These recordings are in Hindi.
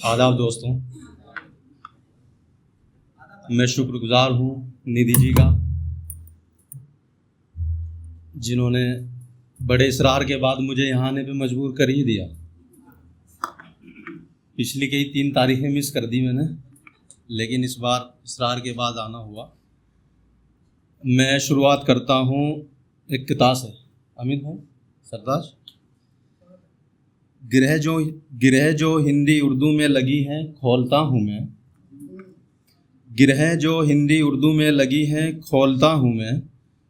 आदाब दोस्तों, मैं शुक्रगुजार हूँ निधि जी का, जिन्होंने बड़े इसरार के बाद मुझे यहाँ आने पे मजबूर कर ही दिया। पिछली कई 3 तारीखें मिस कर दी मैंने, लेकिन इस बार इसरार के बाद आना हुआ। मैं शुरुआत करता हूँ एक किताब से। अमित भाई सरदार, गिरह जो हिंदी उर्दू में लगी है खोलता हूँ मैं, गिरह जो हिंदी उर्दू में लगी है खोलता हूँ मैं,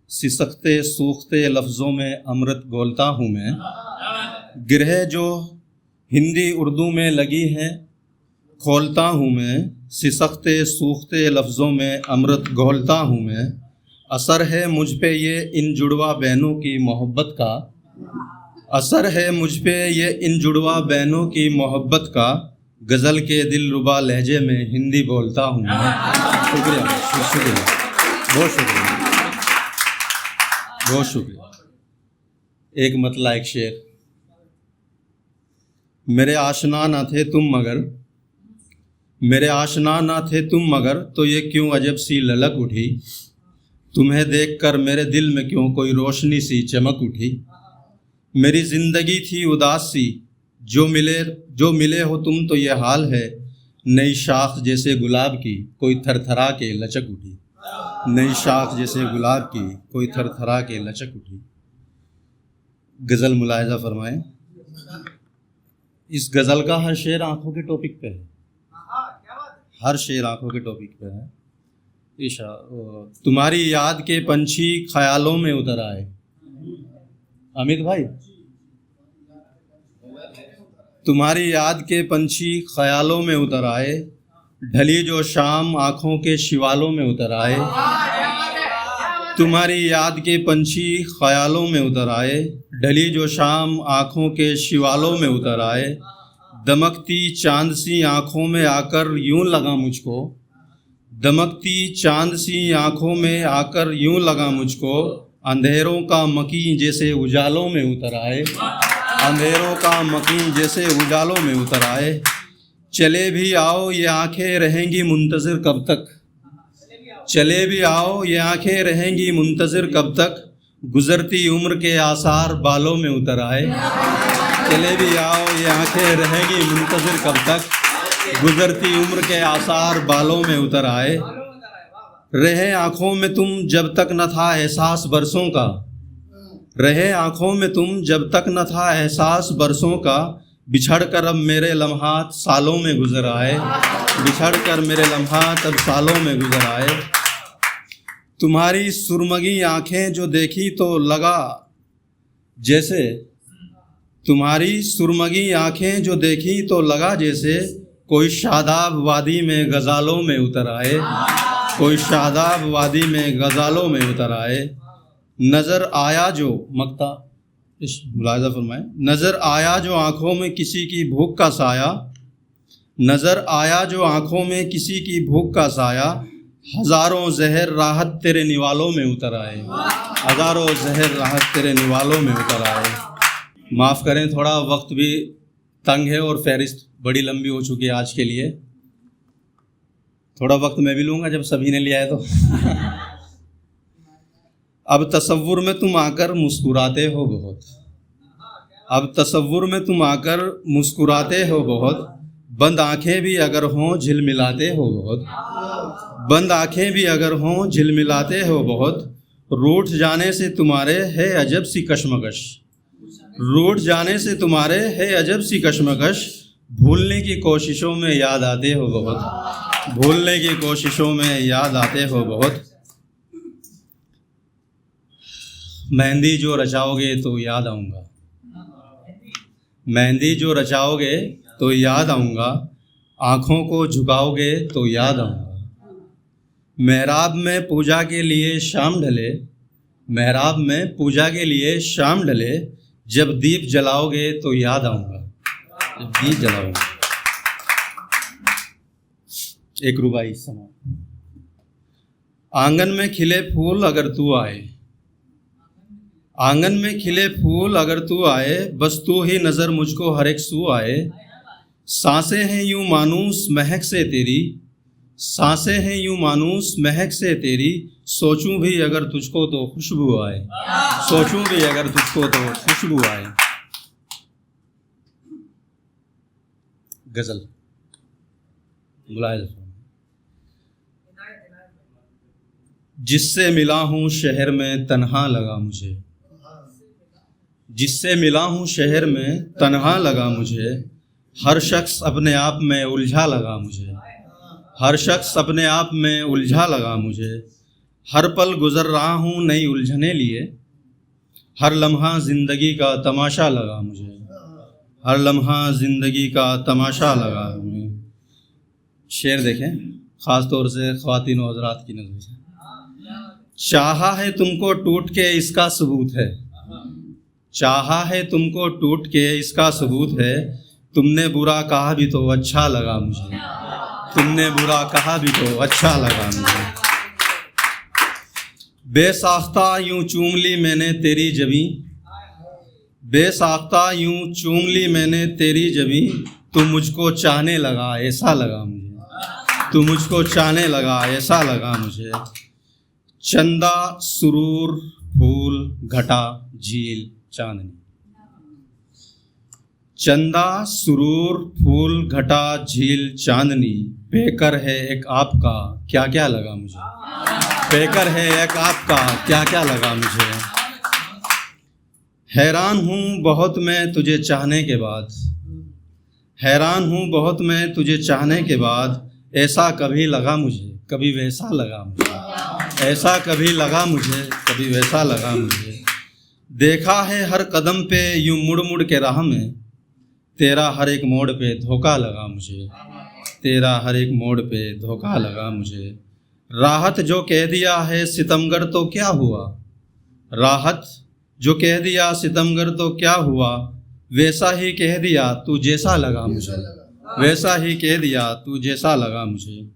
सिसकते सूखते लफ्ज़ों में अमृत घोलता हूँ मैं। गिरह जो हिंदी उर्दू में लगी है खोलता हूँ मैं, सिसकते सूखते लफ्ज़ों में अमृत घोलता हूँ मैं। असर है मुझ पे ये इन जुड़वा बहनों की मोहब्बत का, असर है मुझ पे ये इन जुड़वा बहनों की मोहब्बत का, गज़ल के दिलरुबा लहजे में हिंदी बोलता हूँ मैं। शुक्रिया, शुक्रिया, बहुत शुक्रिया, बहुत शुक्रिया। एक मतला एक शेर। मेरे आशना ना थे तुम मगर, मेरे आशना ना थे तुम मगर, तो ये क्यों अजब सी ललक उठी, तुम्हें देखकर मेरे दिल में क्यों कोई रोशनी सी चमक उठी। मेरी ज़िंदगी थी उदास सी, जो मिले हो तुम तो ये हाल है, नई शाख जैसे गुलाब की कोई थरथरा के लचक उठी, नई शाख जैसे गुलाब की कोई थरथरा के लचक उठी। गज़ल मुलाहिज़ा फरमाएं। इस गज़ल का हर शेर आंखों के टॉपिक पे है, हर शेर आंखों के टॉपिक पे है। ईशा, तुम्हारी याद के पंछी ख्यालों में उतर आए। अमित भाई, तुम्हारी याद के पंछी ख्यालों में उतर आए, ढली जो शाम आँखों के शिवालों में उतर आए। तुम्हारी याद के पंछी ख्यालों में उतर आए, ढली जो शाम आँखों के शिवालों में उतर आए। दमकती चांद सी आँखों में आकर यूं लगा मुझको, दमकती चांद सी आँखों में आकर यूं लगा मुझको, अंधेरों का मकीन जैसे उजालों में उतर आए, अंधेरों का मकीन जैसे उजालों में उतर आए। चले भी आओ ये आंखें रहेंगी मुंतज़िर कब तक, चले भी आओ ये आंखें रहेंगी मुंतज़िर कब तक, गुज़रती उम्र के आसार बालों में उतर आए। चले भी आओ ये आंखें रहेंगी मुंतज़िर कब तक, गुज़रती उम्र के आसार बालों में उतर आए। रहे आँखों में तुम जब तक न था एहसास बरसों का, रहे आँखों में तुम जब तक न था एहसास बरसों का, बिछड़ कर अब मेरे लम्हात सालों में गुजर आए, बिछड़ कर मेरे लम्हात अब सालों में गुजर आए। तुम्हारी सुरमगी आँखें जो देखी तो लगा जैसे, तुम्हारी सुरमगी आँखें जो देखी तो लगा जैसे, कोई शादाब वादी में गज़ालों में उतर आए, कोई शादाब वादी में गज़ालों में उतर आए। नज़र आया जो मक्ता, इस मुलाहिज़ा फरमाएं। नज़र आया जो आँखों में किसी की भूख का साया, नज़र आया जो आँखों में किसी की भूख का साया, हज़ारों जहर राहत तेरे निवालों में उतर आए, हज़ारों जहर राहत तेरे निवालों में उतर आए। माफ़ करें, थोड़ा वक्त भी तंग है और फहरिस्त बड़ी लंबी हो चुकी है आज के लिए। थोड़ा वक्त मैं भी लूँगा जब सभी ने लिया है तो। अब तसव्वुर में तुम आकर मुस्कुराते हो बहुत, अब तसव्वुर में तुम आकर मुस्कुराते हो बहुत, बंद आँखें भी अगर हों झिलमिलाते हो बहुत, बंद आँखें भी अगर हों झिलमिलाते हो बहुत। रूठ जाने से तुम्हारे है अजब सी कशमकश, रूठ जाने से तुम्हारे है अजब सी कशमकश, भूलने की कोशिशों में याद आते हो बहुत, भूलने की कोशिशों में याद आते हो बहुत। मेहंदी जो रचाओगे तो याद आऊँगा, मेहंदी जो रचाओगे तो याद आऊँगा, आँखों को झुकाओगे तो याद आऊँगा। मेहराब में पूजा के लिए शाम ढले, मेहराब में पूजा के लिए शाम ढले, जब दीप जलाओगे तो याद आऊँगा, जब दीप जलाओगे। एक रुबाई समा। आंगन में खिले फूल अगर तू आए, आंगन में खिले फूल अगर तू आए, बस तू ही नज़र मुझको हर एक सू आए। सांसें हैं यूं मानूस महक से तेरी, सांसें हैं यूं मानूस महक से तेरी, सोचूं भी अगर तुझको तो खुशबू आए, सोचूं भी अगर तुझको तो खुशबू आए। गजल बुलाए। जिससे मिला हूँ शहर में तन्हा लगा मुझे, जिससे मिला हूँ शहर में तन्हा लगा मुझे, हर शख्स अपने आप में उलझा लगा मुझे, हर शख्स अपने आप में उलझा लगा मुझे। हर पल गुजर रहा हूँ नई उलझने लिए, हर लम्हा ज़िंदगी का तमाशा लगा मुझे, हर लम्हा ज़िंदगी का तमाशा लगा मुझे। शेर देखें, ख़ास तौर से ख़वातीन व हज़रात की नज़र से। चाहा है तुमको टूट के इसका सबूत है, चाहा है तुमको टूट के इसका सबूत है, तुमने बुरा कहा भी तो अच्छा लगा मुझे, तुमने बुरा कहा भी तो अच्छा लगा मुझे। बेसाख्ता यूं चूम ली मैंने तेरी जबी, बेसाख्ता यूं चूम ली मैंने तेरी जबी, तू मुझको चाहने लगा ऐसा लगा मुझे, तू मुझको चाहने लगा ऐसा लगा मुझे। चंदा सुरूर फूल घटा झील चांदनी, चंदा सुरूर फूल घटा झील चांदनी, बेकर है एक आपका क्या क्या लगा मुझे, बेकर है एक आपका क्या क्या लगा मुझे। हैरान हूँ बहुत मैं तुझे चाहने के बाद, हैरान हूँ बहुत मैं तुझे चाहने के बाद, ऐसा कभी लगा मुझे कभी वैसा लगा मुझे, ऐसा कभी लगा मुझे कभी वैसा लगा मुझे। देखा है हर कदम पे यूं मुड़ मुड़ के राह में, तेरा हर एक मोड़ पे धोखा लगा मुझे, तेरा हर एक मोड़ पे धोखा लगा मुझे। राहत जो कह दिया है सितमगर तो क्या हुआ, राहत जो कह दिया सितमगर तो क्या हुआ, वैसा ही कह दिया तू जैसा लगा मुझे, वैसा ही कह दिया तू जैसा लगा मुझे।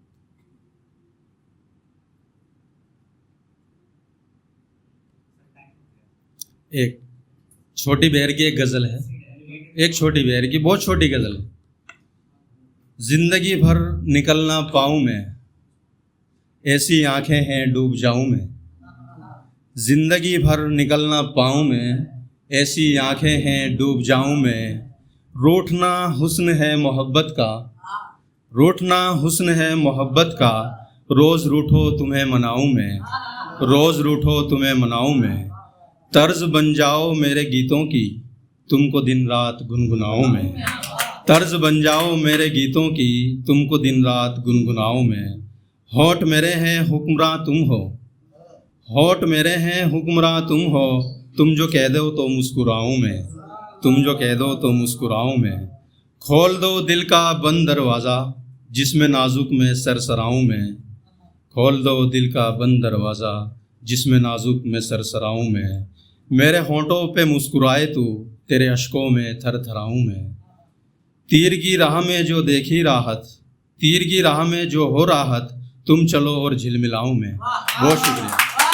एक छोटी बहर की एक गज़ल है, एक छोटी बहर की बहुत छोटी गज़ल है। ज़िंदगी भर निकलना पाऊँ मैं, ऐसी आंखें हैं डूब जाऊँ मैं, ज़िंदगी भर निकलना पाऊँ मैं, ऐसी आंखें हैं डूब जाऊँ मैं। रूठना हुस्न है मोहब्बत का, रूठना हुस्न है मोहब्बत का, रोज़ रूठो तुम्हें मनाऊँ मैं, रोज़ रूठो तुम्हें मनाऊँ मैं। तर्ज बन जाओ मेरे गीतों की, तुमको दिन रात गुनगुनाऊँ मैं, तर्ज बन जाओ मेरे गीतों की, तुमको दिन रात गुनगुनाऊँ मैं। होठ मेरे हैं हुक्मरां तुम हो, होठ मेरे हैं हुक्मरां तुम हो, तुम जो कह दो तो मुस्कुराऊँ मैं, तुम जो कह दो तो मुस्कुराऊँ मैं। खोल दो दिल का बंद दरवाज़ा, जिसमें नाजुक में सरसराऊँ मैं, खोल दो दिल का बंद दरवाज़ा, जिसमें नाजुक में सरसराऊँ मैं। मेरे होंठों पे मुस्कुराए तू, तेरे अश्कों में थरथराऊँ मैं। तीर की राह में जो देखी राहत, तीर की राह में जो हो राहत, तुम चलो और झिलमिलाऊँ मैं। बहुत शुक्रिया।